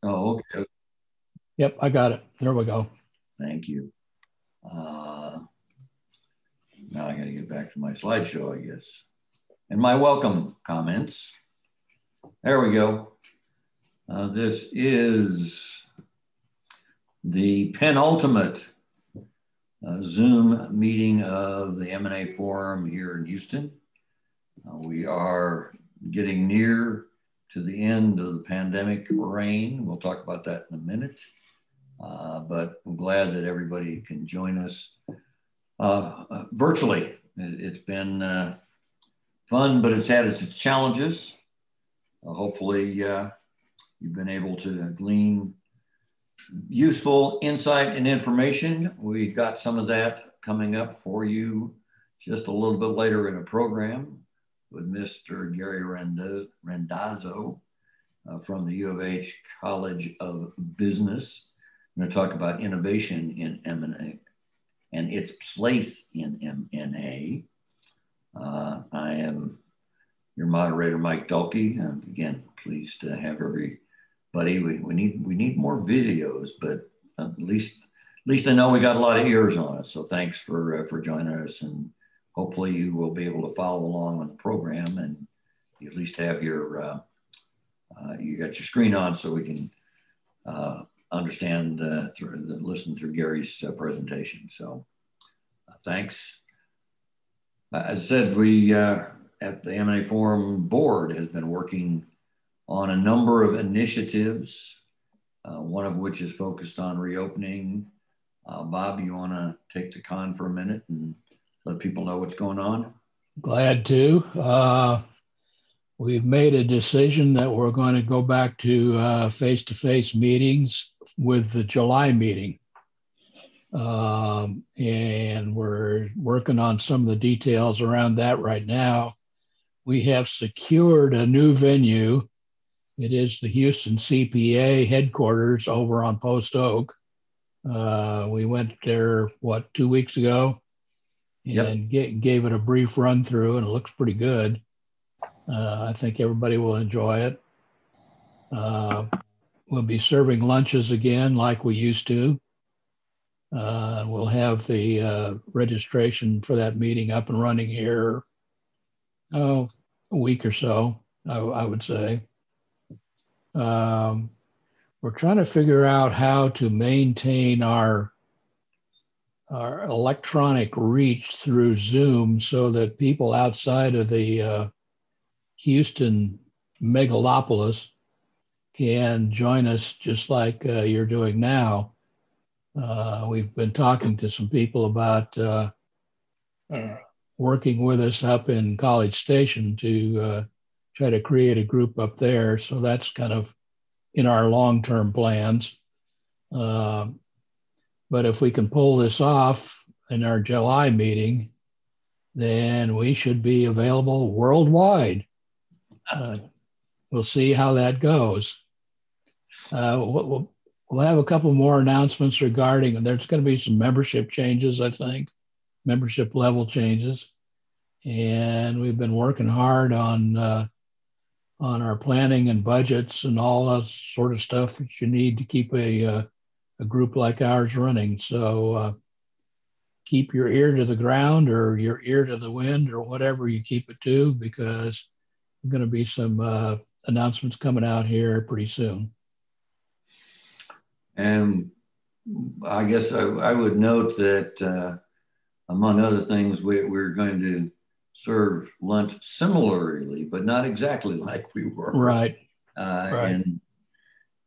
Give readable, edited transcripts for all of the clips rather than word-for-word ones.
Oh, okay. Yep, I got it. There we go. Thank you. Uh, Now I got to get back to my slideshow, I guess. And my welcome comments. There we go. This is the penultimate Zoom meeting of the M&A Forum here in Houston. We are getting near to the end of the pandemic reign. We'll talk about that in a minute. But I'm glad that everybody can join us virtually. It's been fun, but it's had its challenges. Hopefully, you've been able to glean useful insight and information. We got some of that coming up for you just a little bit later in a program with Mr. Gary Randazzo from the U of H College of Business. I'm going to talk about innovation in M&A and its place in M&A. I am your moderator, Mike Dulke. And again, pleased to have everybody. We need more videos, but at least I know we got a lot of ears on us. So thanks for joining us, and hopefully you will be able to follow along on the program, and you at least have your you got your screen on so we can understand listen through Gary's presentation. So thanks. As I said, we at the M&A Forum board has been working on a number of initiatives, one of which is focused on reopening. Bob, you want to take the con for a minute and let people know what's going on? Glad to. We've made a decision that we're going to go back to face-to-face meetings with the July meeting. And we're working on some of the details around that right now. We have secured a new venue. It is the Houston CPA headquarters over on Post Oak. We went there, 2 weeks ago, and gave it a brief run through, and it looks pretty good. I think everybody will enjoy it. We'll be serving lunches again like we used to. We'll have the registration for that meeting up and running here, a week or so, I would say. We're trying to figure out how to maintain our electronic reach through Zoom so that people outside of the Houston megalopolis can join us just like you're doing now. We've been talking to some people about working with us up in College Station to try to create a group up there. So that's kind of in our long-term plans. But if we can pull this off in our July meeting, then we should be available worldwide. We'll see how that goes. We'll have a couple more announcements regarding, and there's going to be some membership changes, I think, membership level changes. And we've been working hard on our planning and budgets and all that sort of stuff that you need to keep a group like ours running. So keep your ear to the ground or your ear to the wind or whatever you keep it to, because there's going to be some announcements coming out here pretty soon. And I guess I would note that among other things, we're going to serve lunch similarly, but not exactly like we were. Right. And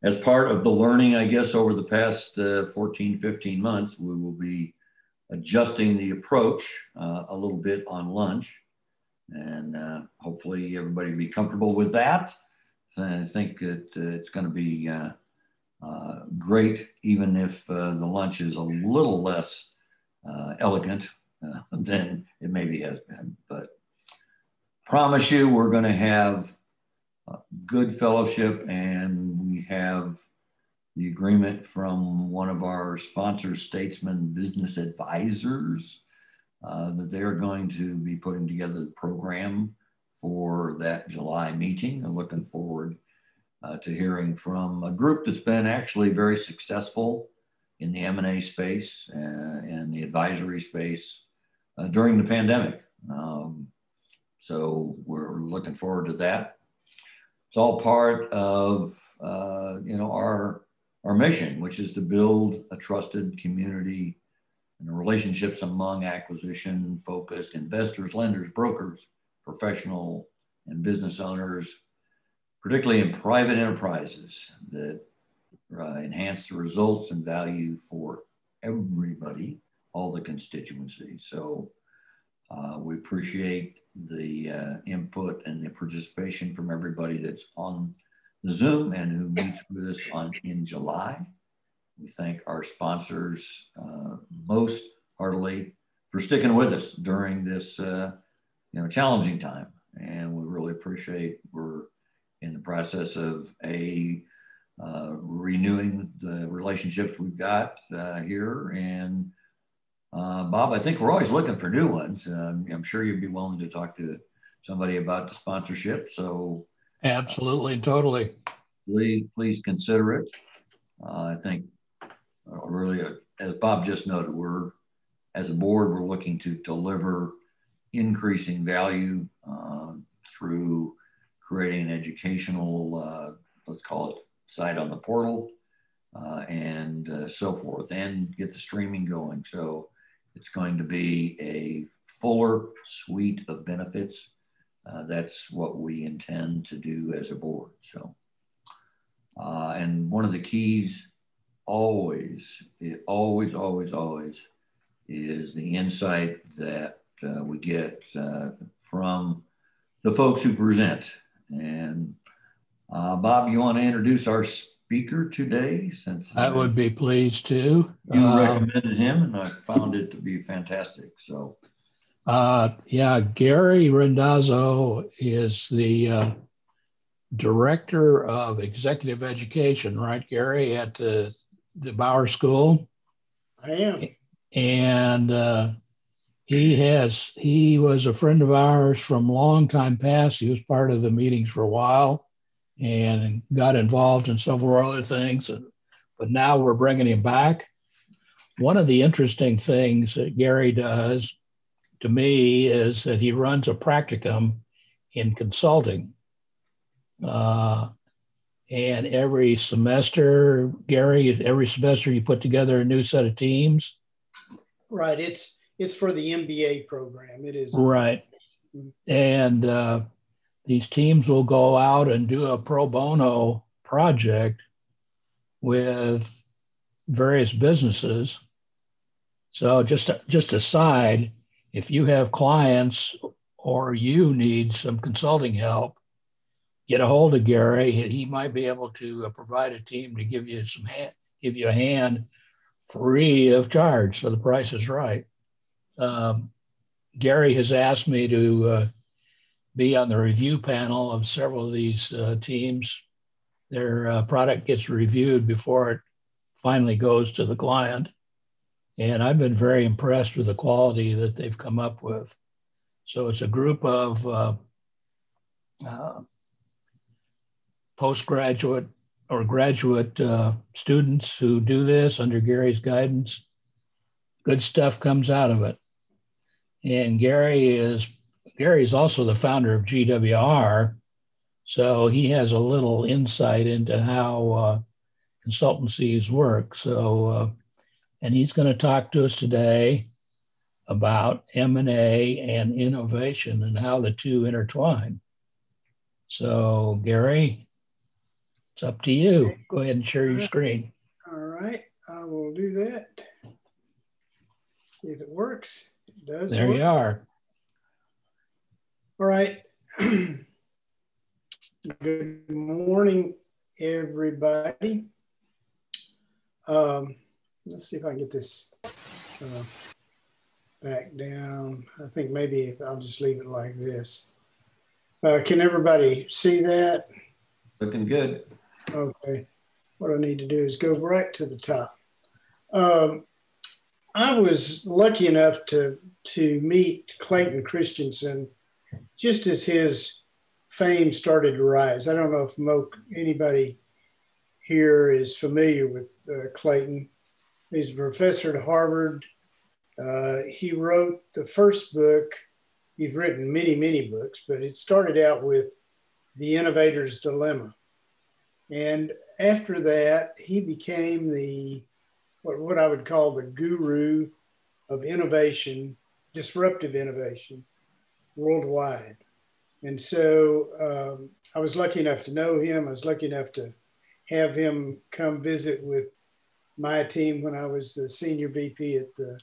as part of the learning, I guess, over the past 14, 15 months, we will be adjusting the approach a little bit on lunch. And hopefully everybody will be comfortable with that. I think that it's going to be great, even if the lunch is a little less elegant than it maybe has been. But promise you, we're going to have good fellowship, and we have the agreement from one of our sponsors, Statesman Business Advisors, that they're going to be putting together the program for that July meeting. I'm looking forward to hearing from a group that's been actually very successful in the M&A space and the advisory space during the pandemic. So we're looking forward to that. It's all part of our mission, which is to build a trusted community and relationships among acquisition-focused investors, lenders, brokers, professional and business owners, particularly in private enterprises that enhance the results and value for everybody, all the constituencies. So we appreciate the input and the participation from everybody that's on the Zoom and who meets with us in July. We thank our sponsors most heartily for sticking with us during this challenging time. And we really appreciate we're in the process of renewing the relationships we've got here. And Bob, I think we're always looking for new ones. I'm sure you'd be willing to talk to somebody about the sponsorship. So absolutely, totally. Please consider it. I think really, as Bob just noted, as a board, we're looking to deliver increasing value through creating an educational, let's call it, site on the portal and so forth, and get the streaming going. So it's going to be a fuller suite of benefits. That's what we intend to do as a board. So, and one of the keys always is the insight that we get from the folks who present. And Bob, you want to introduce our speaker today? Since I would be pleased to. You recommended him, and I found it to be fantastic. So, Gary Randazzo is the Director of Executive Education, right, Gary, at the Bauer School? I am. And he was a friend of ours from long time past. He was part of the meetings for a while and got involved in several other things. But now we're bringing him back. One of the interesting things that Gary does to me is that he runs a practicum in consulting. And every semester, Gary, you put together a new set of teams. Right. It's for the MBA program. It is. Right. And these teams will go out and do a pro bono project with various businesses. So just aside, if you have clients or you need some consulting help, get a hold of Gary. He might be able to provide a team to give you a hand free of charge, so the price is right. Gary has asked me to be on the review panel of several of these teams. Their product gets reviewed before it finally goes to the client. And I've been very impressed with the quality that they've come up with. So it's a group of postgraduate or graduate students who do this under Gary's guidance. Good stuff comes out of it. And Gary is also the founder of GWR, so he has a little insight into how consultancies work. So, and he's going to talk to us today about M&A and innovation and how the two intertwine. So, Gary, it's up to you. Go ahead and share your screen. All right, I will do that. See if it works. It does. There work. you are. All right. Good morning, everybody. Let's see if I can get this back down. I think maybe I'll just leave it like this. Can everybody see that? Looking good. Okay. What I need to do is go right to the top. I was lucky enough to meet Clayton Christensen just as his fame started to rise. I don't know if anybody here is familiar with Clayton. He's a professor at Harvard. He wrote the first book. He's written many, many books, but it started out with The Innovator's Dilemma. And after that, he became what I would call the guru of innovation, disruptive innovation worldwide. And so I was lucky enough to know him. I was lucky enough to have him come visit with my team when I was the senior VP at the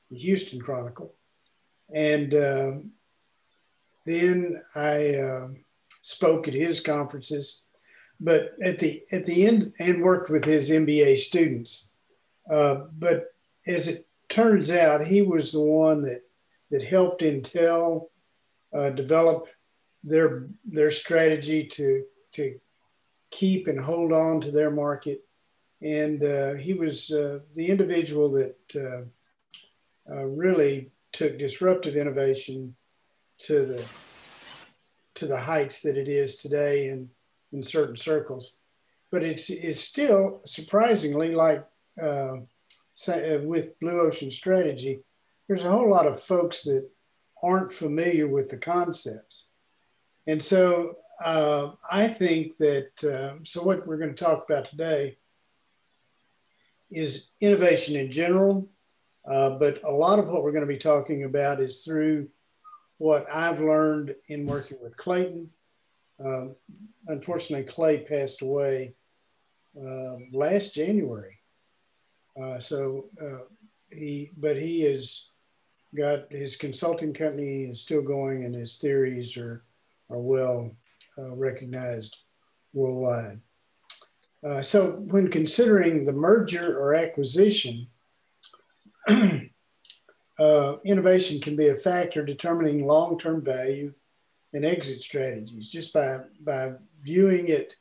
Houston Chronicle. And then I spoke at his conferences, but at the end, and worked with his MBA students. But as it turns out, he was the one that helped Intel develop their strategy to keep and hold on to their market. And he was the individual that really took disruptive innovation to the heights that it is today in certain circles. But it's still surprisingly, like with Blue Ocean Strategy, there's a whole lot of folks that aren't familiar with the concepts. And so I think that, so what we're going to talk about today is innovation in general, but a lot of what we're going to be talking about is through what I've learned in working with Clayton. Unfortunately, Clay passed away last January. He has got his consulting company is still going, and his theories are well recognized worldwide. So when considering the merger or acquisition, innovation can be a factor determining long-term value and exit strategies. Just by viewing it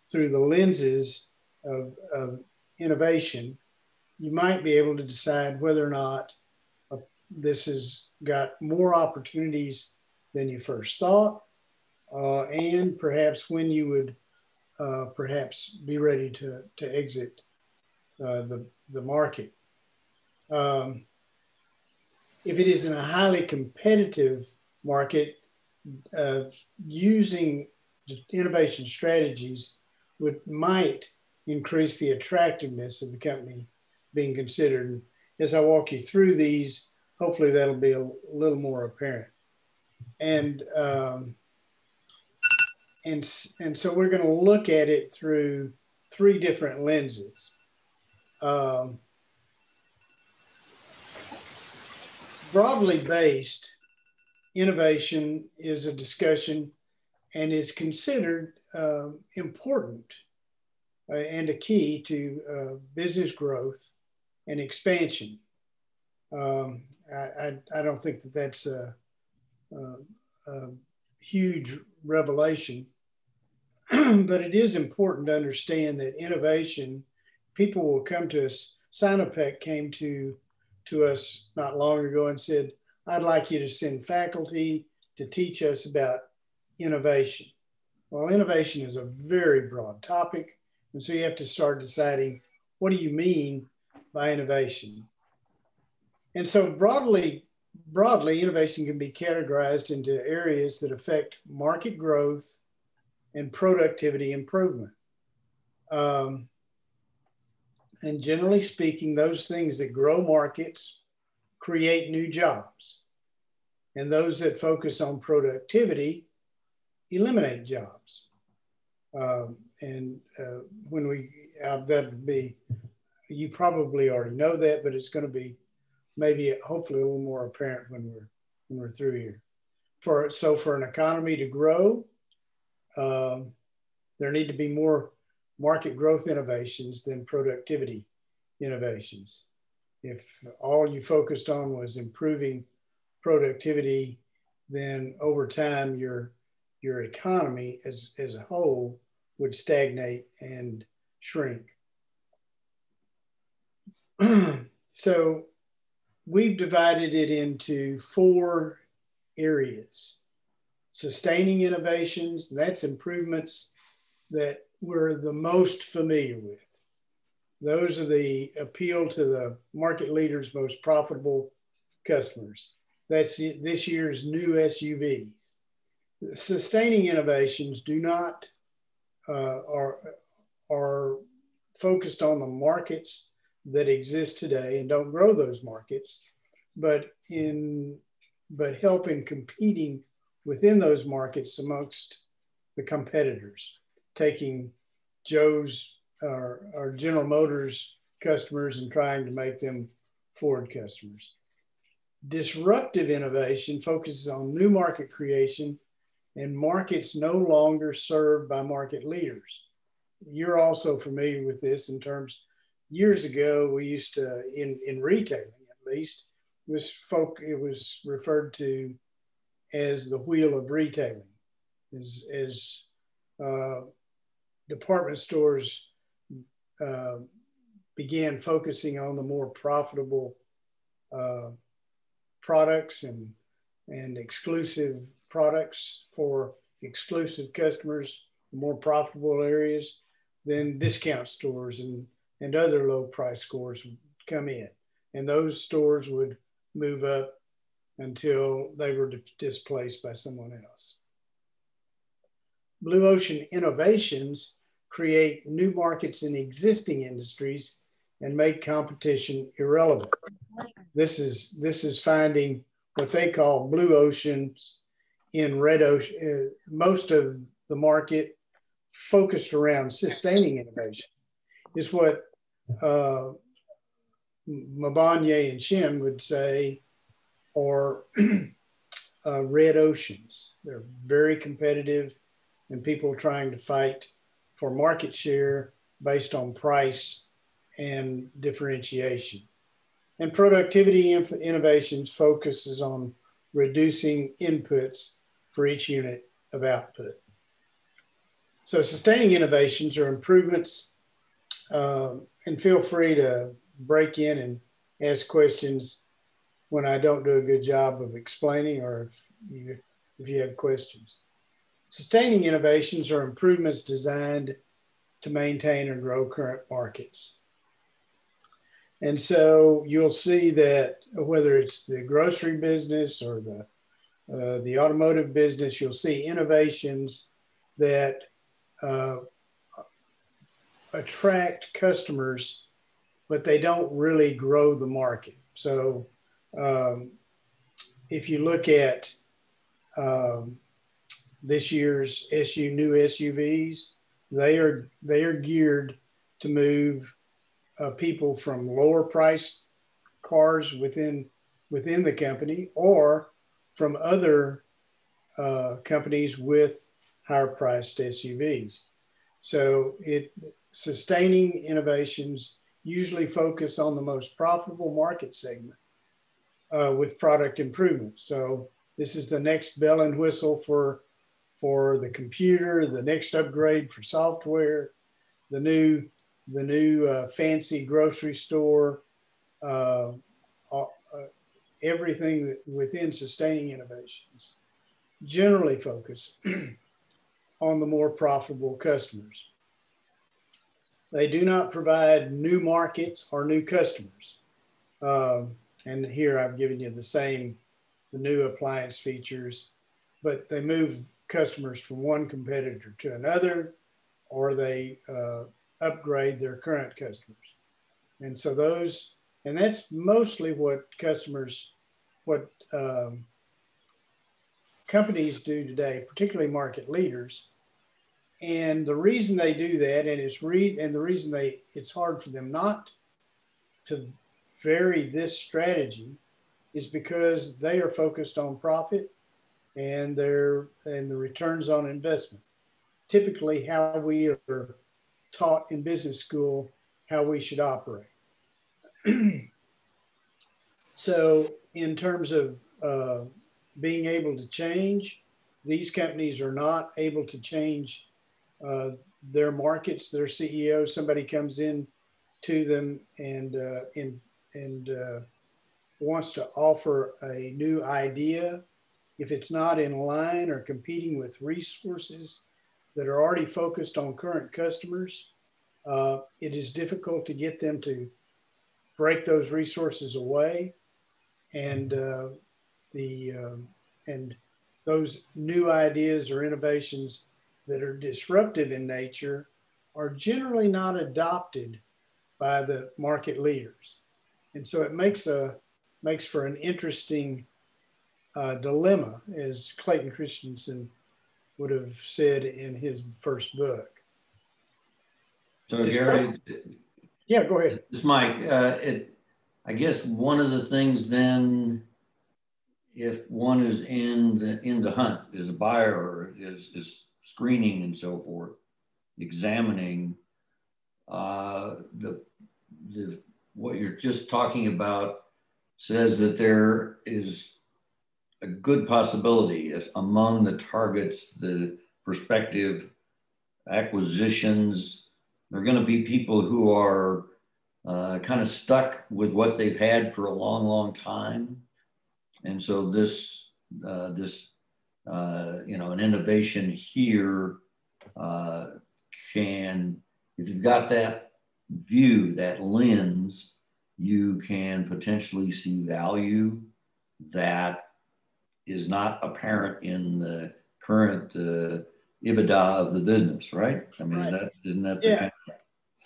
through the lenses of innovation, you might be able to decide whether or not this has got more opportunities than you first thought, and perhaps when you would perhaps be ready to exit the market. If it is in a highly competitive market, using innovation strategies might increase the attractiveness of the company being considered. As I walk you through these, hopefully that'll be a little more apparent. And so we're going to look at it through three different lenses. Broadly based, innovation is a discussion and is considered important and a key to business growth and expansion. I don't think that that's a huge revelation, but it is important to understand that innovation, people will come to us. Sinopec came to us not long ago and said, I'd like you to send faculty to teach us about innovation. Well, innovation is a very broad topic. And so you have to start deciding, what do you mean by innovation? And so broadly, innovation can be categorized into areas that affect market growth and productivity improvement. And generally speaking, those things that grow markets create new jobs. And those that focus on productivity eliminate jobs. When that would be, you probably already know that, but it's going to be maybe hopefully a little more apparent when we're through here. So for an economy to grow, there need to be more market growth innovations than productivity innovations. If all you focused on was improving productivity, then over time your economy as a whole would stagnate and shrink. So we've divided it into four areas. Sustaining innovations, that's improvements that we're the most familiar with. Those are the appeal to the market leader's most profitable customers. That's this year's new SUVs. Sustaining innovations do not, are focused on the markets that exist today and don't grow those markets, but help in competing within those markets amongst the competitors, taking Joe's or General Motors customers and trying to make them Ford customers. Disruptive innovation focuses on new market creation and markets no longer served by market leaders. You're also familiar with this in terms, years ago, we used to, in retailing at least, it was referred to as the wheel of retailing. As department stores began focusing on the more profitable products and exclusive products for exclusive customers, more profitable areas, then discount stores and other low price stores would come in. And those stores would move up until they were displaced by someone else. Blue ocean innovations create new markets in existing industries and make competition irrelevant. This is finding what they call blue oceans in red ocean. Most of the market focused around sustaining innovation is what Mabanye and Shin would say, or red oceans. They're very competitive and people trying to fight for market share based on price and differentiation. And productivity innovations focuses on reducing inputs for each unit of output. So sustaining innovations are improvements, and feel free to break in and ask questions when I don't do a good job of explaining, or if you have questions. Sustaining innovations are improvements designed to maintain or grow current markets. And so you'll see that whether it's the grocery business or the automotive business, you'll see innovations that attract customers, but they don't really grow the market. So if you look at this year's new SUVs, they are geared to move people from lower priced cars within the company or from other companies with higher priced SUVs. So sustaining innovations usually focus on the most profitable market segment with product improvement. So this is the next bell and whistle for the computer, the next upgrade for software, the new fancy grocery store, everything within sustaining innovations generally focus on the more profitable customers. They do not provide new markets or new customers. And here I've given you the new appliance features, but they move customers from one competitor to another, or they upgrade their current customers. And so that's mostly what companies do today, particularly market leaders. And the reason they do that, and the reason it's hard for them not to vary this strategy, is because they are focused on profit and the returns on investment. Typically, how we are taught in business school how we should operate. So, in terms of being able to change, these companies are not able to change their markets. Their CEO, somebody comes in to them and wants to offer a new idea if it's not in line or competing with resources that are already focused on current customers, it is difficult to get them to break those resources away. And and those new ideas or innovations that are disruptive in nature are generally not adopted by the market leaders. And so it makes for an interesting dilemma, as Clayton Christensen would have said in his first book. So Gary, yeah, go ahead. This Mike, I guess one of the things then, if one is in the hunt, is a buyer, or is screening and so forth, examining what you're just talking about, says that there is a good possibility among the targets, the prospective acquisitions, there are going to be people who are kind of stuck with what they've had for a long, long time. And so this, an innovation here can, if you've got that view, that lens, you can potentially see value that is not apparent in the current EBITDA of the business, right? I mean, right. Isn't that the kind of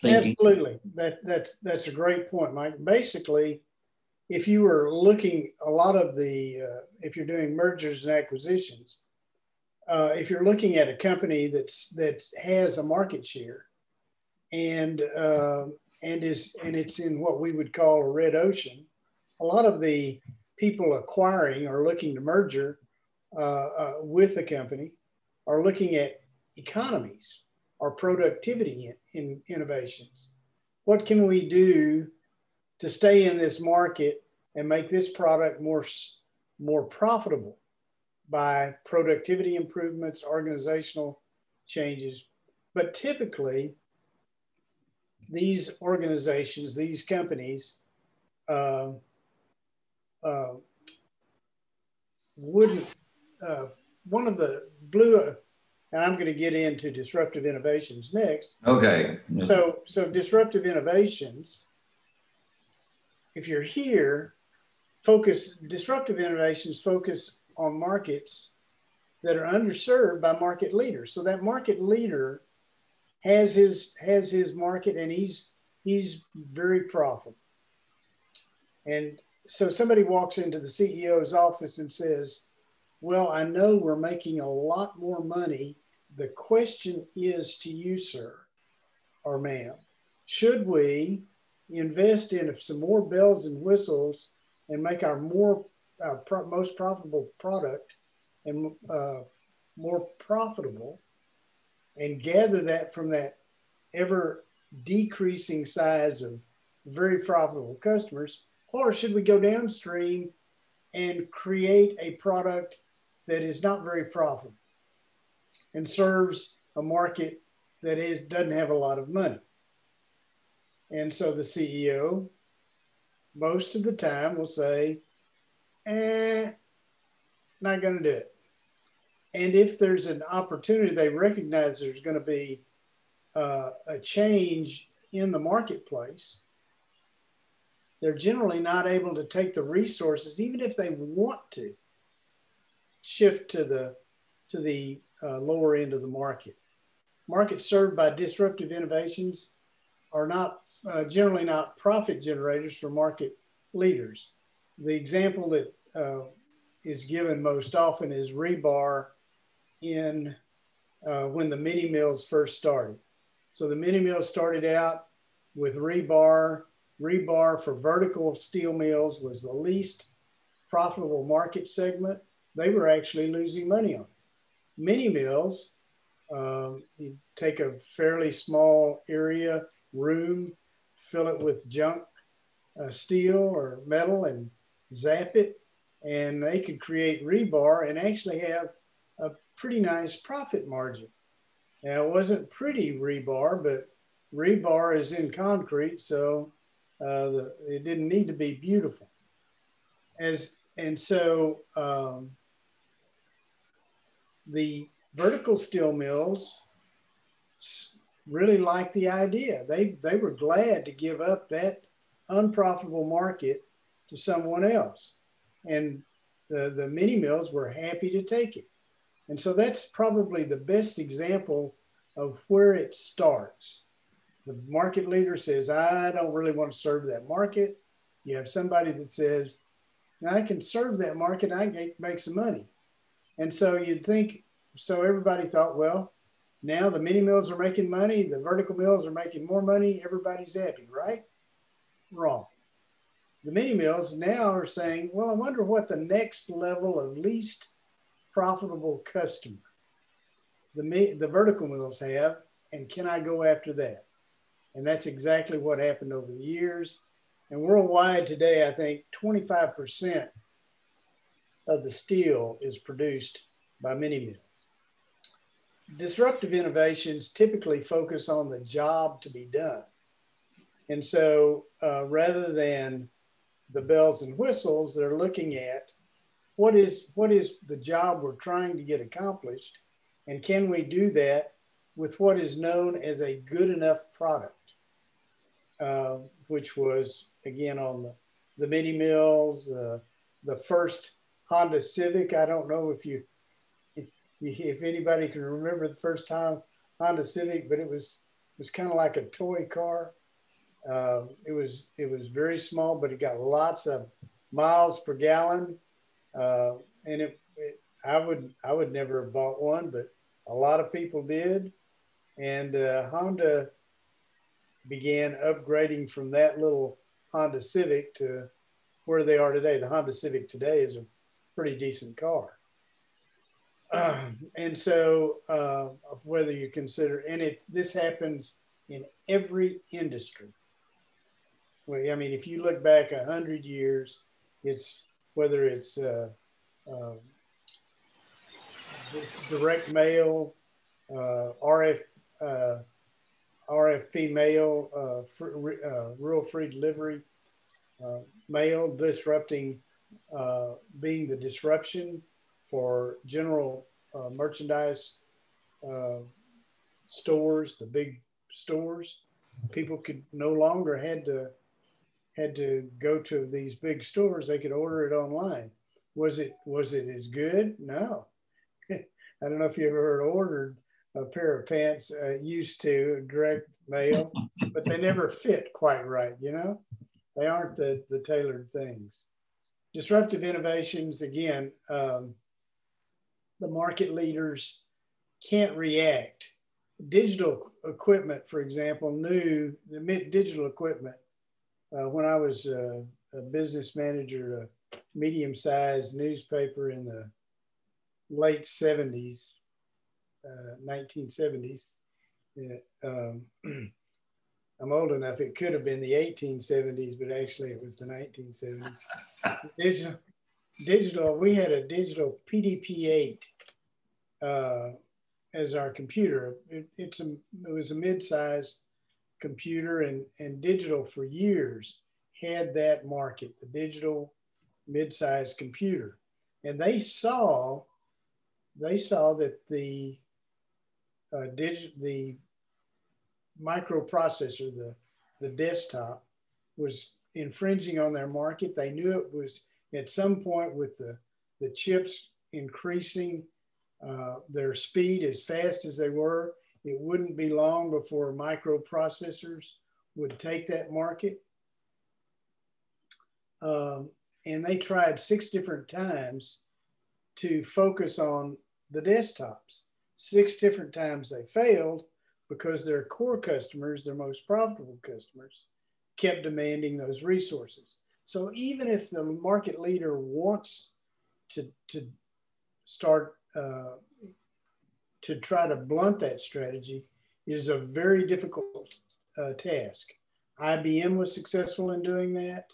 thinking? Absolutely. That's a great point, Mike. Basically, if you were looking a lot of if you're doing mergers and acquisitions, if you're looking at a company that has a market share and it's in what we would call a red ocean, a lot of the people acquiring or looking to merger with a company are looking at economies or productivity in innovations. What can we do to stay in this market and make this product more profitable by productivity improvements, organizational changes? But typically, these organizations, these companies, wouldn't, one of the blue, and I'm going to get into disruptive innovations next. Okay. So disruptive innovations, if you're here, disruptive innovations focus on markets that are underserved by market leaders. So that market leader has his market, and he's very profitable. And so somebody walks into the CEO's office and says, well, I know we're making a lot more money. The question is to you, sir or ma'am, should we invest in some more bells and whistles and make our most profitable product and more profitable, and gather that from that ever decreasing size of very profitable customers? Or should we go downstream and create a product that is not very profitable and serves a market that doesn't have a lot of money? And so the CEO, most of the time, will say, not going to do it. And if there's an opportunity, they recognize there's going to be a change in the marketplace, they're generally not able to take the resources, even if they want to shift to the lower end of the market. Markets served by disruptive innovations are not generally not profit generators for market leaders. The example that is given most often is rebar when the mini mills first started. So the mini mills started out with rebar. Rebar for vertical steel mills was the least profitable market segment. They were actually losing money on it. Mini mills, you take a fairly small area, room, fill it with junk steel or metal and zap it, and they could create rebar and actually have a pretty nice profit margin. Now, it wasn't pretty rebar, but rebar is in concrete, so it didn't need to be beautiful. And so the vertical steel mills really liked the idea. They were glad to give up that unprofitable market to someone else. And the mini mills were happy to take it. And so that's probably the best example of where it starts. The market leader says, I don't really want to serve that market. You have somebody that says, I can serve that market, I can make some money. And so you'd think, so everybody thought, well, now the mini mills are making money, the vertical mills are making more money, everybody's happy, right? Wrong. The mini mills now are saying, well, I wonder what the next level of least profitable customer the vertical mills have, and can I go after that? And that's exactly what happened over the years. And worldwide today, I think 25% of the steel is produced by mini mills. Disruptive innovations typically focus on the job to be done. And so rather than the bells and whistles, they're looking at what is the job we're trying to get accomplished, and can we do that with what is known as a good enough product, which was, again, on the mini mills, the first Honda Civic. I don't know if anybody can remember the first time Honda Civic, but it was kind of like a toy car. It was very small, but it got lots of miles per gallon. And I would never have bought one, but a lot of people did. And Honda began upgrading from that little Honda Civic to where they are today. The Honda Civic today is a pretty decent car. And so whether you consider, and this happens in every industry. Well, I mean, if you look back 100 years, it's whether it's direct mail, RFP mail, rural free delivery, mail disrupting, being the disruption for general merchandise stores, the big stores. People could no longer had to go to these big stores. They could order it online. Was it as good? No. I don't know if you ever ordered a pair of pants used to direct mail, but they never fit quite right, you know? They aren't the tailored things. Disruptive innovations, again, the market leaders can't react. Digital equipment, for example, digital equipment. When I was a business manager, a medium-sized newspaper in the late 70s, 1970s. I'm old enough, it could have been the 1870s, but actually it was the 1970s. Digital, we had a digital PDP-8 as our computer. It was a mid-sized computer, and digital for years had that market, the digital mid-sized computer. And they saw that the microprocessor, the desktop, was infringing on their market. They knew it was at some point with the chips increasing their speed as fast as they were, it wouldn't be long before microprocessors would take that market. And they tried 6 different times to focus on the desktops. 6 different times they failed because their core customers, their most profitable customers, kept demanding those resources. So even if the market leader wants to start to try to blunt that strategy, it is a very difficult task. IBM was successful in doing that,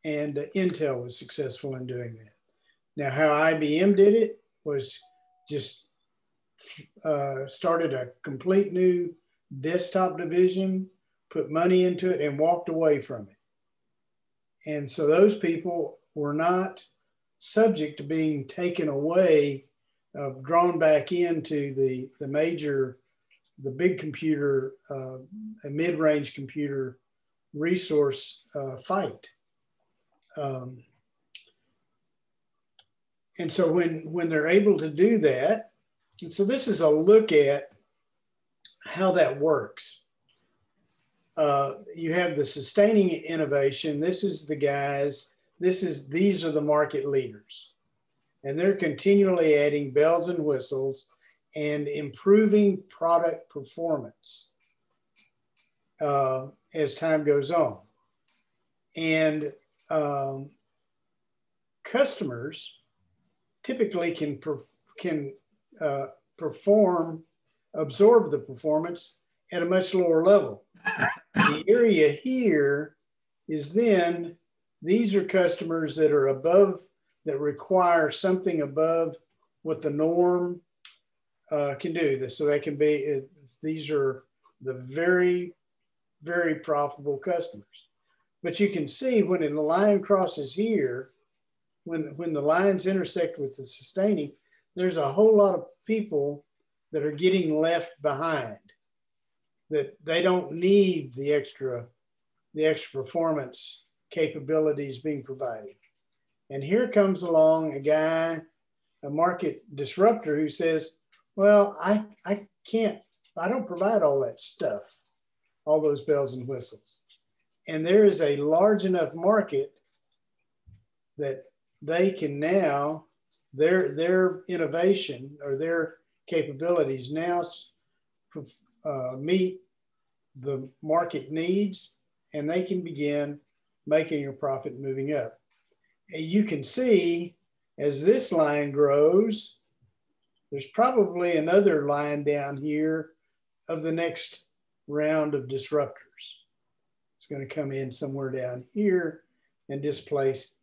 and Intel was successful in doing that. Now, how IBM did it was just started a complete new desktop division, put money into it, and walked away from it. And so those people were not subject to being taken away drawn back into the big computer, a mid-range computer resource fight. And so when they're able to do that, and so this is a look at how that works. You have the sustaining innovation. This is the guys, these are the market leaders. And they're continually adding bells and whistles and improving product performance as time goes on. And customers typically can absorb the performance at a much lower level. The area here is then, these are customers that are above, that require something above what the norm can do. So that can be, these are the very, very profitable customers. But you can see when the line crosses here, when the lines intersect with the sustaining, there's a whole lot of people that are getting left behind, that they don't need the extra performance capabilities being provided. And here comes along a guy, a market disruptor, who says, well, I don't provide all that stuff, all those bells and whistles. And there is a large enough market that they can now, their innovation or their capabilities now meet the market needs, and they can begin making a profit moving up. And you can see as this line grows, there's probably another line down here of the next round of disruptors. It's going to come in somewhere down here and displace.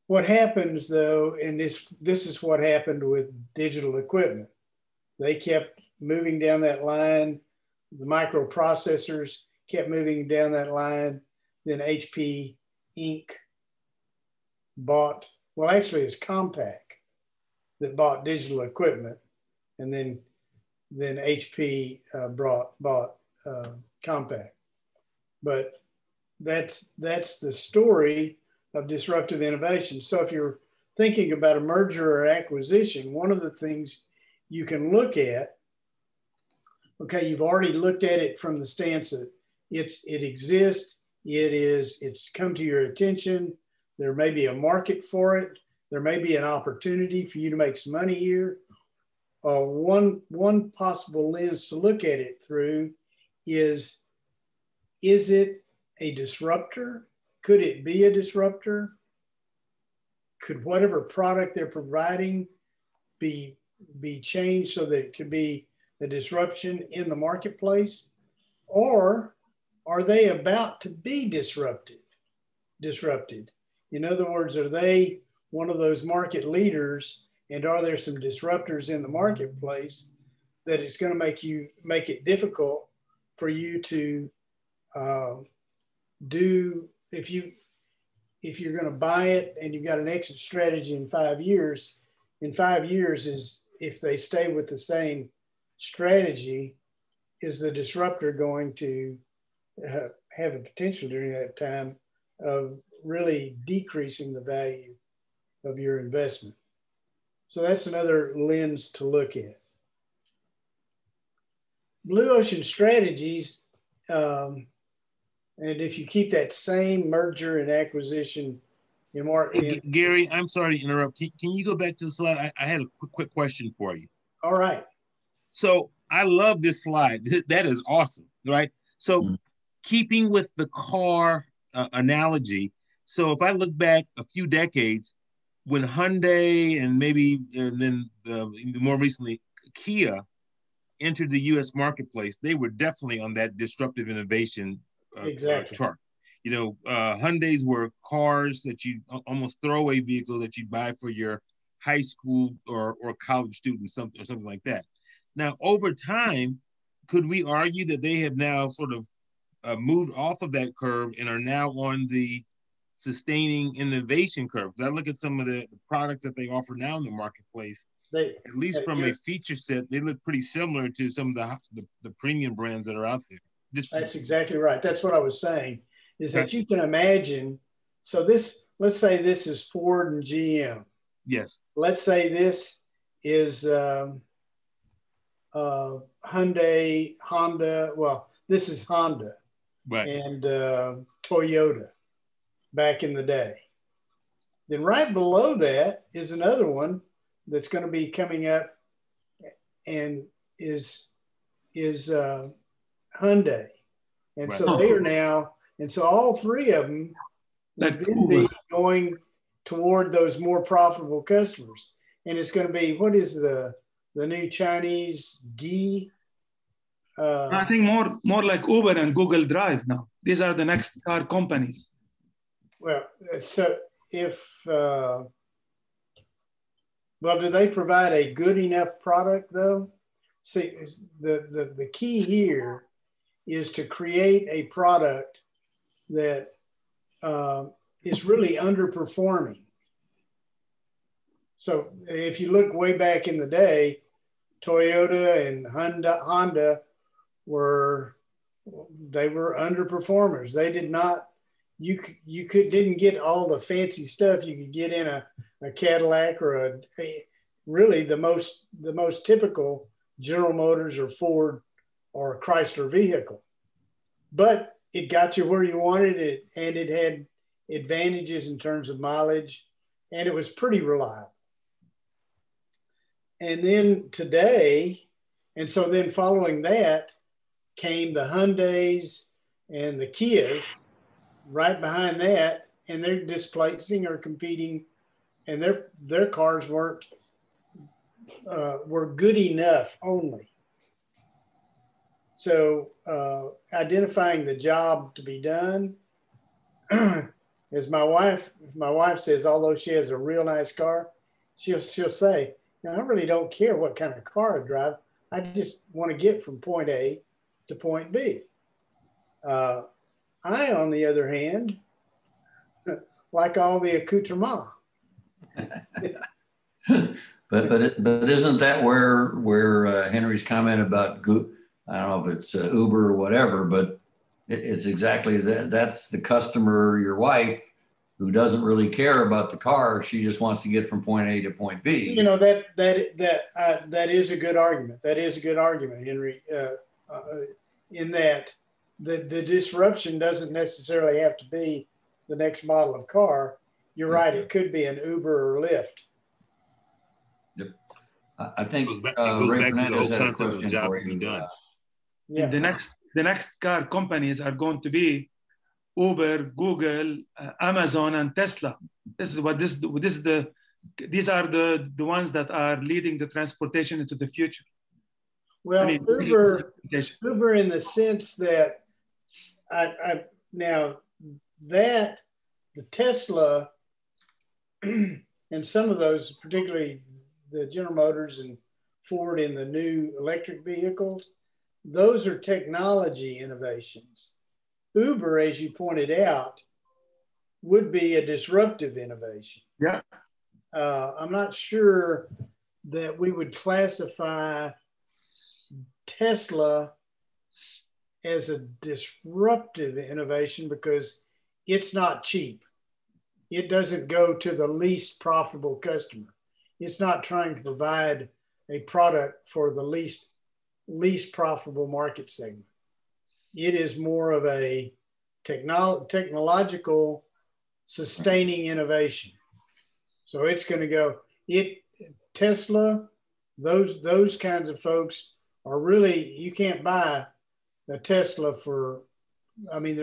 What happens though, and this is what happened with digital equipment. They kept moving down that line. The microprocessors kept moving down that line. Then HP Inc. bought, well, actually it's Compaq that bought digital equipment. And then HP bought Compaq. But that's the story of disruptive innovation. So if you're thinking about a merger or acquisition, one of the things you can look at, okay, you've already looked at it from the stance of it exists, it's come to your attention, there may be a market for it, there may be an opportunity for you to make some money here. One possible lens to look at it through is it a disruptor? Could it be a disruptor? Could whatever product they're providing be changed so that it could be a disruption in the marketplace? Or are they about to be disrupted? In other words, are they one of those market leaders, and are there some disruptors in the marketplace that it's going to make it difficult for you to do, if you're going to buy it and you've got an exit strategy in 5 years, is if they stay with the same strategy, is the disruptor going to have a potential during that time of really decreasing the value of your investment? So that's another lens to look at. Blue ocean strategies, and if you keep that same merger and acquisition Gary, I'm sorry to interrupt. Can you go back to the slide? I had a quick question for you. All right. So I love this slide. That is awesome, right? So keeping with the car analogy, so if I look back a few decades, when Hyundai and then more recently Kia entered the U.S. marketplace, they were definitely on that disruptive innovation chart. You know, Hyundais were cars that you almost throwaway vehicle that you buy for your high school or college students, something like that. Now, over time, could we argue that they have now sort of moved off of that curve and are now on the sustaining innovation curve? Because I look at some of the products that they offer now in the marketplace, at least from a feature set, they look pretty similar to some of the premium brands that are out there. That's exactly right. That's what I was saying, is that you can imagine, so let's say this is Ford and GM. Yes. Let's say this is Hyundai, Honda. Well, this is Honda, right, and Toyota back in the day. Then right below that is another one that's going to be coming up, and is Hyundai. And so they are now, and so all three of them would then be going toward those more profitable customers. And it's going to be, what is the new Chinese Gi? I think more like Uber and Google Drive now. These are the next car companies. Well, so well, do they provide a good enough product though? See, the key here is to create a product that is really underperforming. So if you look way back in the day, Toyota and Honda were underperformers. They did not, didn't get all the fancy stuff you could get in a Cadillac or really the most typical General Motors or Ford or Chrysler vehicle. But it got you where you wanted it, and it had advantages in terms of mileage, and it was pretty reliable. And then today, and so then following that came the Hyundais and the Kias right behind that, and they're displacing or competing, and their cars were good enough only. So identifying the job to be done, as my wife says, although she has a real nice car, she'll say, I really don't care what kind of car I drive. I just want to get from point A to point B. I, on the other hand, like all the accoutrements. but isn't that where Henry's comment about, I don't know if it's Uber or whatever, but it's exactly that. That's the customer, your wife, who doesn't really care about the car. She just wants to get from point A to point B. You know, that is a good argument. That is a good argument, Henry, in that the disruption doesn't necessarily have to be the next model of car. You're right. It could be an Uber or Lyft. Yep. I think it goes back to the whole concept of job to be done. Yeah. The next car companies are going to be Uber, Google, Amazon, and Tesla. These are the ones that are leading the transportation into the future. Well, Uber in the sense that now that the Tesla and some of those, particularly the General Motors and Ford in the new electric vehicles, those are technology innovations. Uber, as you pointed out, would be a disruptive innovation. Yeah. I'm not sure that we would classify Tesla as a disruptive innovation because it's not cheap. It doesn't go to the least profitable customer. It's not trying to provide a product for the least profitable market segment. It is more of a technological sustaining innovation. So it's going to go, Tesla, those kinds of folks are really, you can't buy a Tesla for, I mean,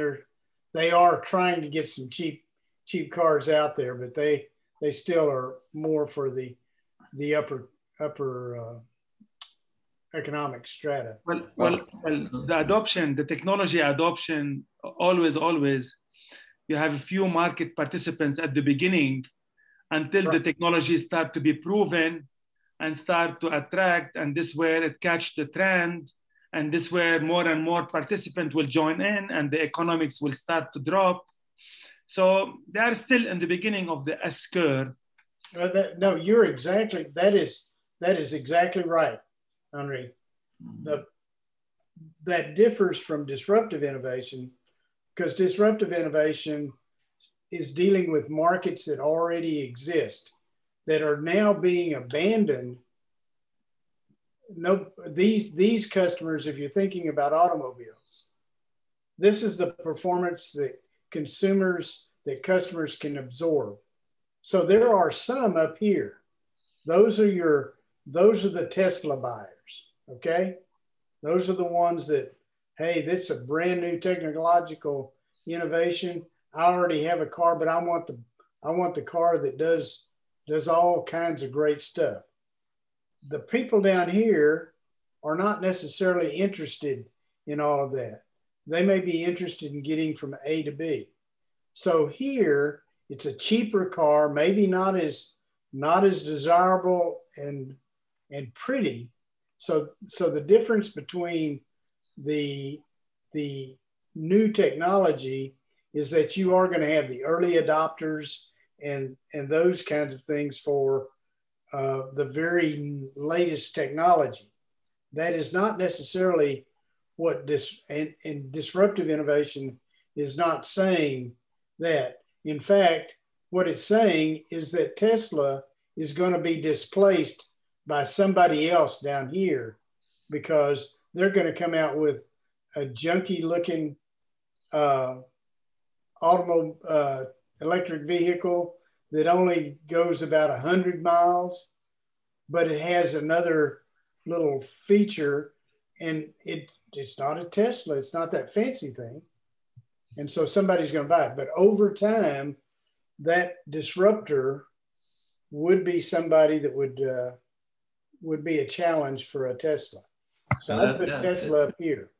they are trying to get some cheap cars out there, but they still are more for the upper economic strata. Well, the technology adoption, always, you have a few market participants at the beginning until the technology start to be proven and start to attract, and this where it catch the trend, and this where more and more participants will join in and the economics will start to drop. So they are still in the beginning of the S curve. No, you're exactly, that is That is exactly right, Henri. That differs from disruptive innovation, because disruptive innovation is dealing with markets that already exist, that are now being abandoned. No, these customers, if you're thinking about automobiles, this is the performance that customers can absorb. So there are some up here. Those are the Tesla buyers, okay? Those are the ones that, hey, this is a brand new technological innovation. I already have a car, but I want the car that does all kinds of great stuff. The people down here are not necessarily interested in all of that. They may be interested in getting from A to B. So here, it's a cheaper car, maybe not as desirable and pretty. So the difference between the new technology is that you are going to have the early adopters and those kinds of things for the very latest technology. That is not necessarily what and disruptive innovation is not saying that. In fact, what it's saying is that Tesla is going to be displaced by somebody else down here, because they're going to come out with a junky looking electric vehicle that only goes about 100 miles, but it has another little feature, and it's not a Tesla. It's not that fancy thing. And so somebody's going to buy it. But over time, that disruptor would be somebody that would be a challenge for a Tesla. So I put Tesla up here.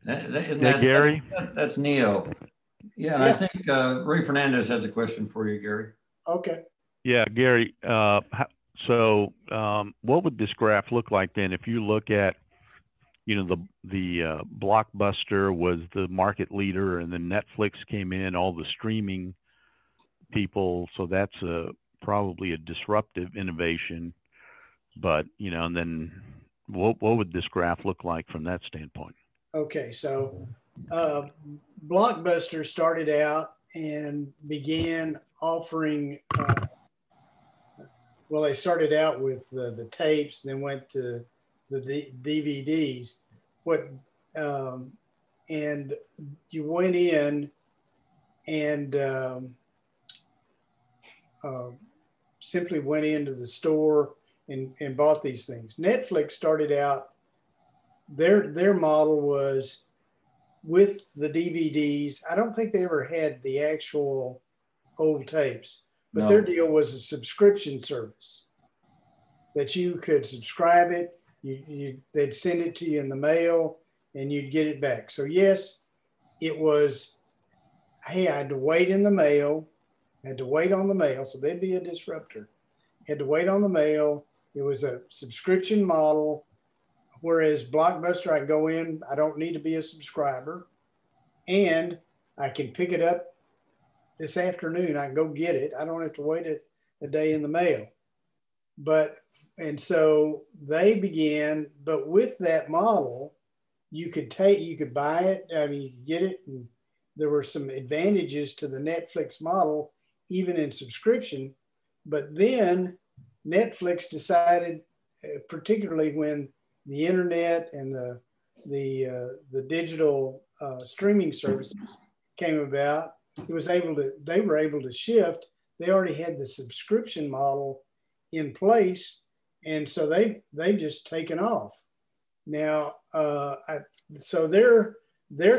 Gary? That's Neo. Yeah, and I think Ray Fernandez has a question for you, Gary. Okay. Yeah, Gary. So what would this graph look like then if you look at, the Blockbuster was the market leader, and then Netflix came in, all the streaming people. So that's probably a disruptive innovation. But, and then what would this graph look like from that standpoint? Okay, so Blockbuster started out and began offering, they started out with the tapes, then went to the DVDs. And you went in and simply went into the store and bought these things. Netflix started out, their model was with the DVDs. I don't think they ever had the actual old tapes, but their deal was a subscription service that you could subscribe it. They'd send it to you in the mail and you'd get it back. So yes, it was, hey, I had to wait in the mail, had to wait on the mail. So they'd be a disruptor. Had to wait on the mail. It was a subscription model. Whereas Blockbuster, I go in, I don't need to be a subscriber, and I can pick it up this afternoon. I can go get it. I don't have to wait a day in the mail. And so they began, but with that model, you could buy it, you could get it, and there were some advantages to the Netflix model, even in subscription. But then Netflix decided, particularly when the internet and the digital streaming services came about, they were able to shift. They already had the subscription model in place, and so they've just taken off. Now, so their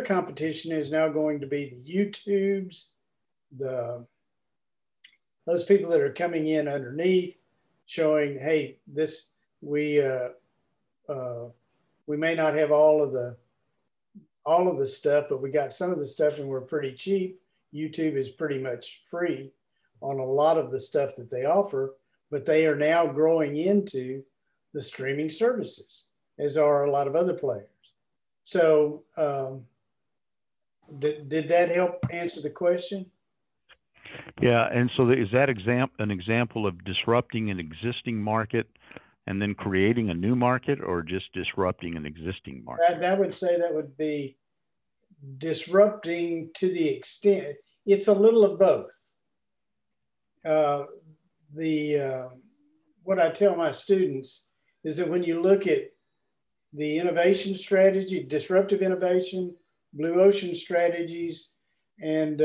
competition is now going to be the YouTubes, those people that are coming in underneath, showing, hey, we may not have all of the stuff, but we got some of the stuff and we're pretty cheap. YouTube is pretty much free on a lot of the stuff that they offer, but they are now growing into the streaming services, as are a lot of other players. So did that help answer the question? Yeah, and so is that an example of disrupting an existing market and then creating a new market, or just disrupting an existing market? I would say that would be disrupting to the extent, it's a little of both. What I tell my students is that when you look at the innovation strategy, disruptive innovation, blue ocean strategies, and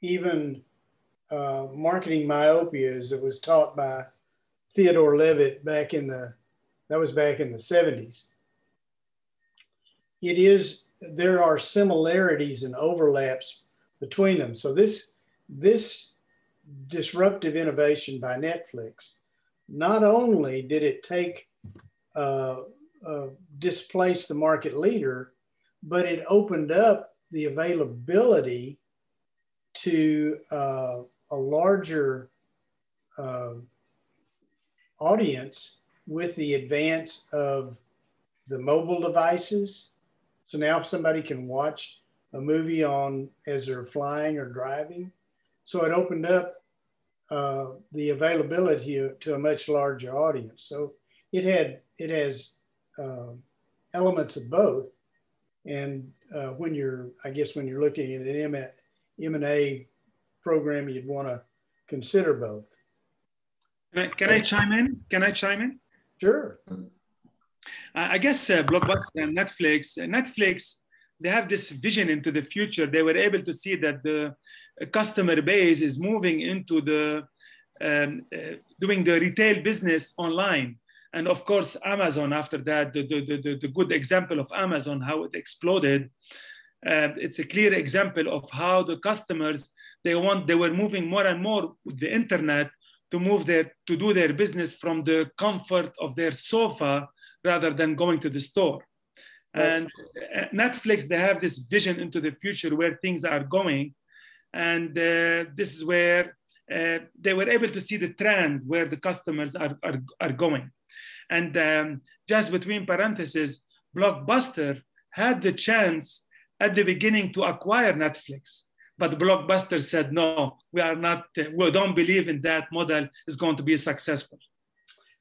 even marketing myopia, as it was taught by Theodore Levitt back in the 70s. There are similarities and overlaps between them. So this disruptive innovation by Netflix, not only did it displace the market leader, but it opened up the availability to a larger audience with the advance of the mobile devices. So now somebody can watch a movie as they're flying or driving. So it opened up the availability to a much larger audience. So it has elements of both. And when you're looking at an M&A program, you'd want to consider both. Can I chime in? Sure. I guess Blockbuster and Netflix, they have this vision into the future. They were able to see that the customer base is moving into doing the retail business online. And of course, Amazon after that, the good example of Amazon, how it exploded. It's a clear example of how the customers, they were moving more and more with the internet to do their business from the comfort of their sofa rather than going to the store. And Netflix, they have this vision into the future where things are going. And this is where they were able to see the trend where the customers are going. And just between parentheses, Blockbuster had the chance at the beginning to acquire Netflix, but Blockbuster said, no, we don't believe in that model is going to be successful.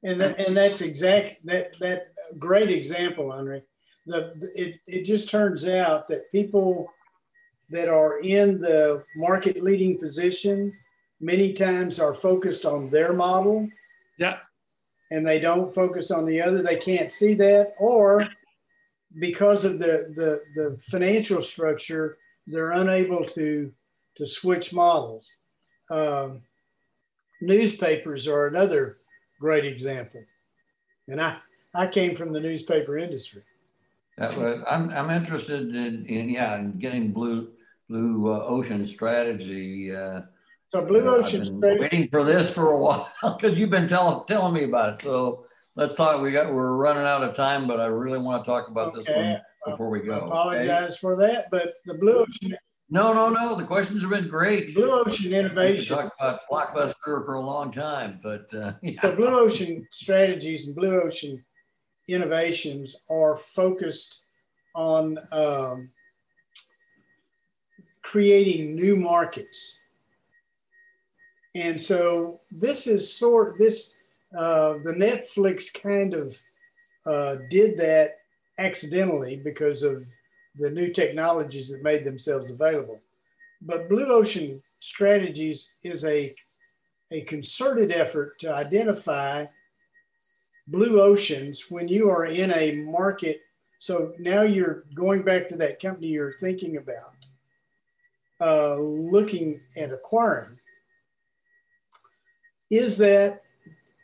And that's that great example, Andre. It just turns out that people that are in the market leading position many times are focused on their model. Yeah. And they don't focus on the other. They can't see that, or because of the financial structure, they're unable to switch models. Newspapers are another great example. And I came from the newspaper industry. I'm interested in getting blue ocean strategy. So blue ocean I've been waiting for this for a while because you've been telling me about it. So let's talk. We're running out of time, but I really want to talk about this one before we go. I apologize for that, but the blue ocean. No. The questions have been great. Blue ocean innovation. We could talk about Blockbuster for a long time, but So blue ocean strategies and blue ocean innovations are focused on creating new markets. And so this is the Netflix kind of did that accidentally because of the new technologies that made themselves available. But blue ocean strategies is a concerted effort to identify blue oceans when you are in a market. So now you're going back to that company you're thinking about, looking at acquiring.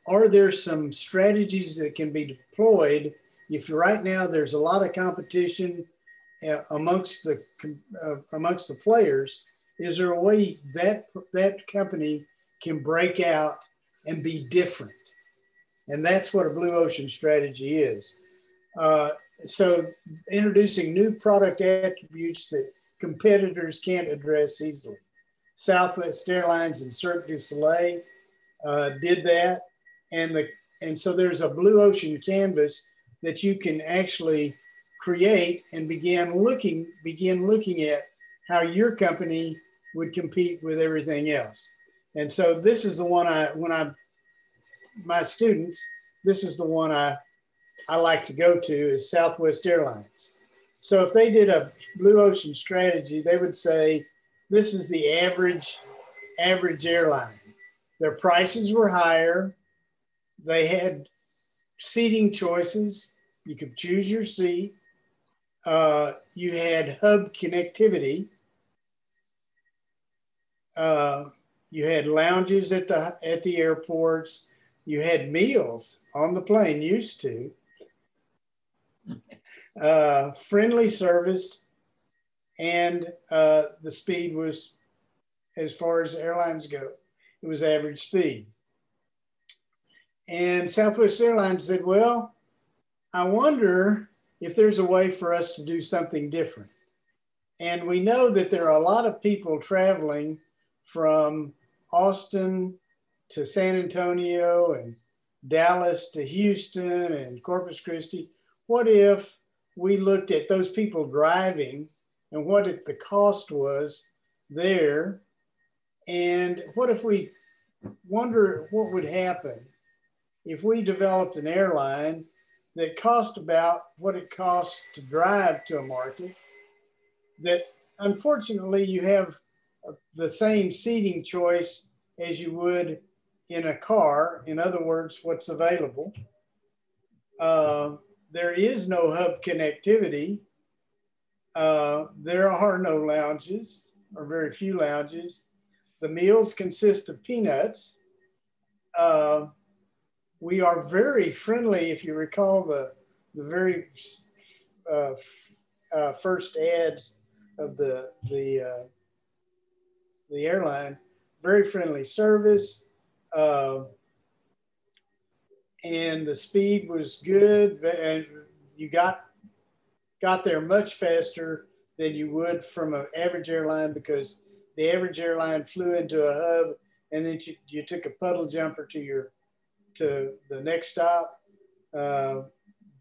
Are there some strategies that can be deployed if right now there's a lot of competition amongst the players? Is there a way that company can break out and be different? And that's what a blue ocean strategy is. So introducing new product attributes that competitors can't address easily. Southwest Airlines and Cirque du Soleil did that. And so there's a blue ocean canvas that you can actually create and begin looking at how your company would compete with everything else. And so this is the one my students, this is the one I like to go to is Southwest Airlines. So if they did a blue ocean strategy, they would say, this is the average airline. Their prices were higher. They had seating choices. You could choose your seat. You had hub connectivity. You had lounges at the airports. You had meals on the plane, used to. Friendly service, and the speed was, as far as airlines go, it was average speed. And Southwest Airlines said, well, I wonder if there's a way for us to do something different. And we know that there are a lot of people traveling from Austin to San Antonio and Dallas to Houston and Corpus Christi. What if we looked at those people driving and what the cost was there? And what if we wonder what would happen if we developed an airline that cost about what it costs to drive to a market, that unfortunately you have the same seating choice as you would in a car. In other words, what's available. There is no hub connectivity. There are no lounges, or very few lounges. The meals consist of peanuts. We are very friendly. If you recall the very first ads of the airline, very friendly service, and the speed was good, and you got there much faster than you would from an average airline, because the average airline flew into a hub and then you took a puddle jumper to the next stop.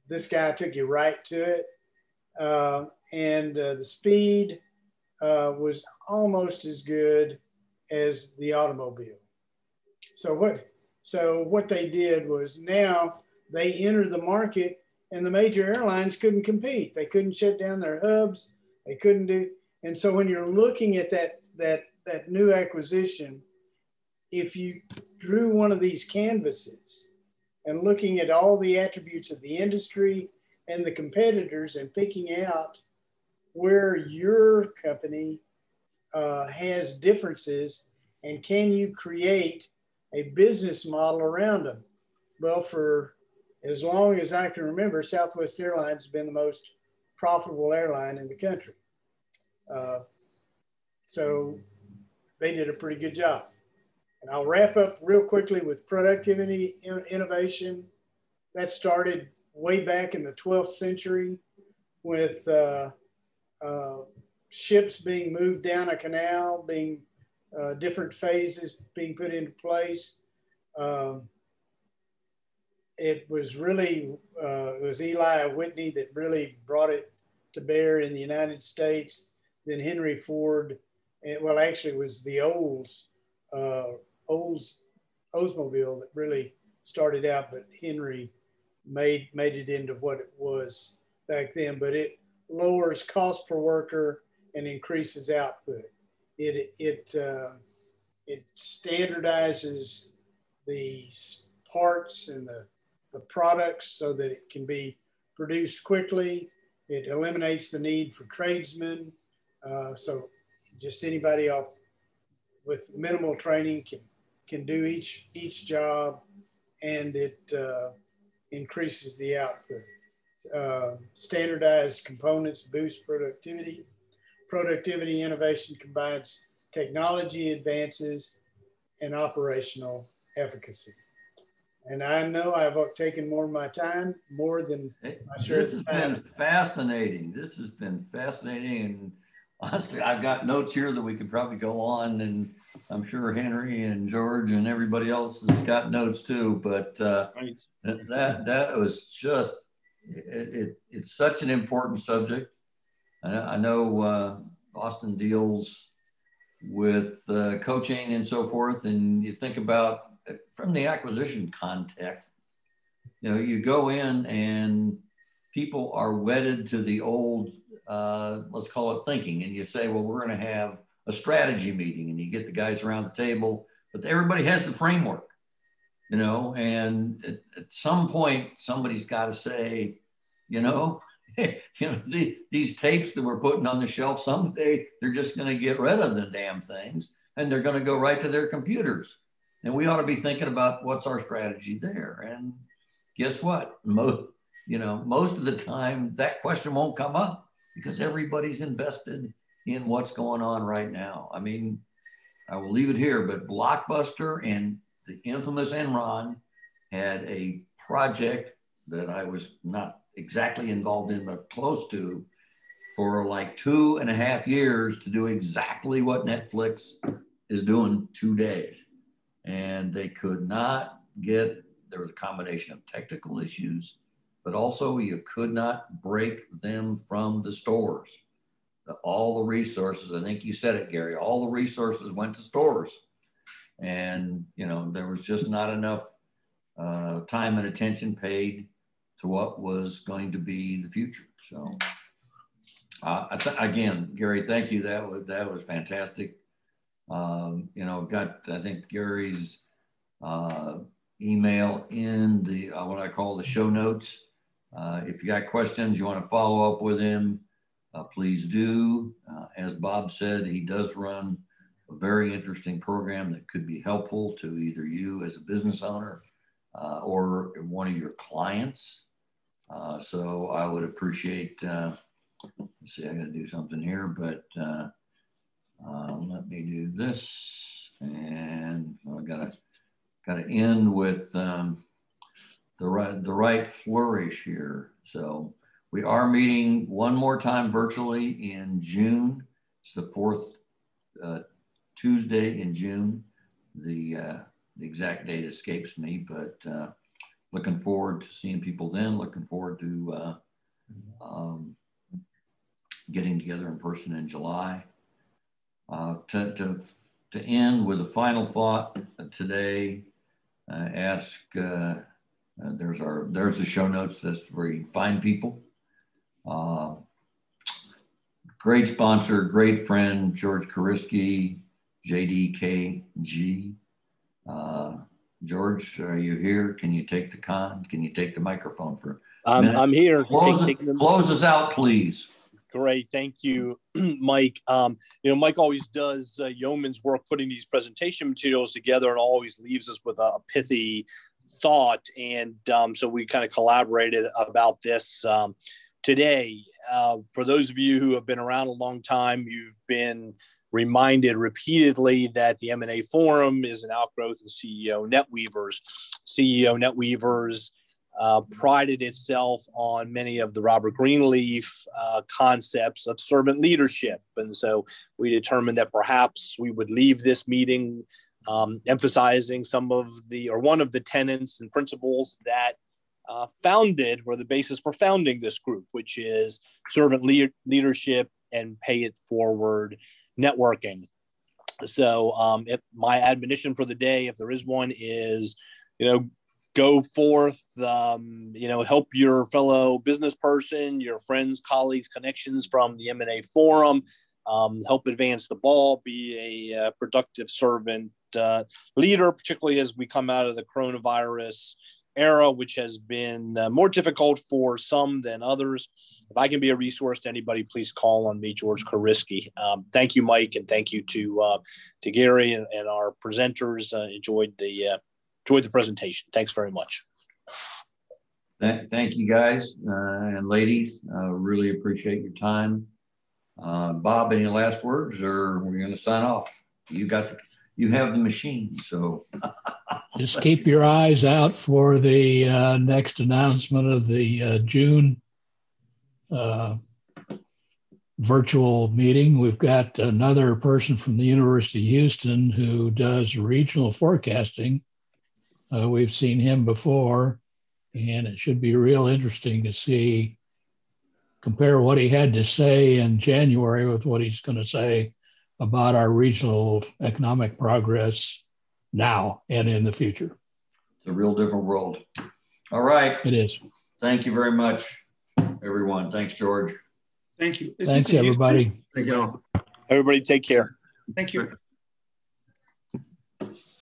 This guy took you right to it. And the speed was almost as good as the automobile. So what they did was, now they entered the market and the major airlines couldn't compete. They couldn't shut down their hubs. They couldn't do. And so when you're looking at that new acquisition, if you drew one of these canvases and looking at all the attributes of the industry and the competitors and picking out where your company has differences, and can you create a business model around them? Well, for as long as I can remember, Southwest Airlines has been the most profitable airline in the country. So they did a pretty good job. And I'll wrap up real quickly with productivity innovation. That started way back in the 12th century with ships being moved down a canal, being different phases being put into place. It was really, it was Eli Whitney that really brought it to bear in the United States. Then Henry Ford, and well, actually it was the Oldsmobile that really started out, but Henry made it into what it was back then. But it lowers cost per worker and increases output. It standardizes the parts and the products so that it can be produced quickly. It eliminates the need for tradesmen. So just anybody with minimal training can do each job, and it increases the output. Standardized components boost productivity. Productivity innovation combines technology advances and operational efficacy. And I know I've taken more of my time, more than my share. This has been fascinating. This has been fascinating. And honestly, I've got notes here that we could probably go on, and I'm sure Henry and George and everybody else has got notes too. But that was just, it's such an important subject. I know Austin deals with coaching and so forth, and you think about from the acquisition context, you know, you go in and people are wedded to the old, let's call it thinking, and you say, well, we're going to have a strategy meeting, and you get the guys around the table, but everybody has the framework, you know, and at some point, somebody's got to say, you know, these tapes that we're putting on the shelf, someday they're just going to get rid of the damn things, and they're going to go right to their computers. And we ought to be thinking about what's our strategy there. And guess what? Most of the time that question won't come up because everybody's invested in what's going on right now. I mean, I will leave it here, but Blockbuster and the infamous Enron had a project that I was not exactly involved in, but close to, for like 2.5 years to do exactly what Netflix is doing today. And they could not get, there was a combination of technical issues, but also you could not break them from the stores. All the resources, I think you said it, Gary, all the resources went to stores. And, you know, there was just not enough time and attention paid to what was going to be the future. So again, Gary, thank you. That was fantastic. You know, I've got, I think, Gary's email in the, what I call the show notes. If you got questions, you want to follow up with him, please do. As Bob said, he does run a very interesting program that could be helpful to either you as a business owner or one of your clients. So I would appreciate, let's see, I got to do something here, but let me do this, and I gotta end with the right flourish here. So we are meeting one more time virtually in June. It's the fourth Tuesday in June. The exact date escapes me, but looking forward to seeing people then. Looking forward to getting together in person in July. To end with a final thought today, ask, there's the show notes. That's where you find people. Great sponsor, great friend, George Christi, JDKG. George, are you here? Can you take the microphone for a minute? I'm here. Close us out, please. Great, thank you, Mike. You know, Mike always does yeoman's work putting these presentation materials together, and always leaves us with a pithy thought. And so we kind of collaborated about this today. For those of you who have been around a long time, you've been reminded repeatedly that the M&A Forum is an outgrowth of CEO NetWeavers. CEO NetWeavers prided itself on many of the Robert Greenleaf concepts of servant leadership. And so we determined that perhaps we would leave this meeting emphasizing one of the tenets and principles that were the basis for founding this group, which is servant leadership and pay it forward networking. So my admonition for the day, if there is one, is, you know, go forth, help your fellow business person, your friends, colleagues, connections from the M&A Forum, help advance the ball, be a productive servant leader, particularly as we come out of the coronavirus era, which has been more difficult for some than others. If I can be a resource to anybody, please call on me, George Christi. Thank you, Mike, and thank you to Gary and our presenters. Enjoyed the presentation. Thanks very much. Thank you, guys and ladies. Really appreciate your time. Bob, any last words, or we're going to sign off? You have the machine, so. Just keep your eyes out for the next announcement of the June virtual meeting. We've got another person from the University of Houston who does regional forecasting. We've seen him before, and it should be real interesting to compare what he had to say in January with what he's going to say about our regional economic progress now and in the future. It's a real different world. All right. It is. Thank you very much, everyone. Thanks, George. Thank you. Thanks, everybody. Thank you all. Everybody take care. Thank you.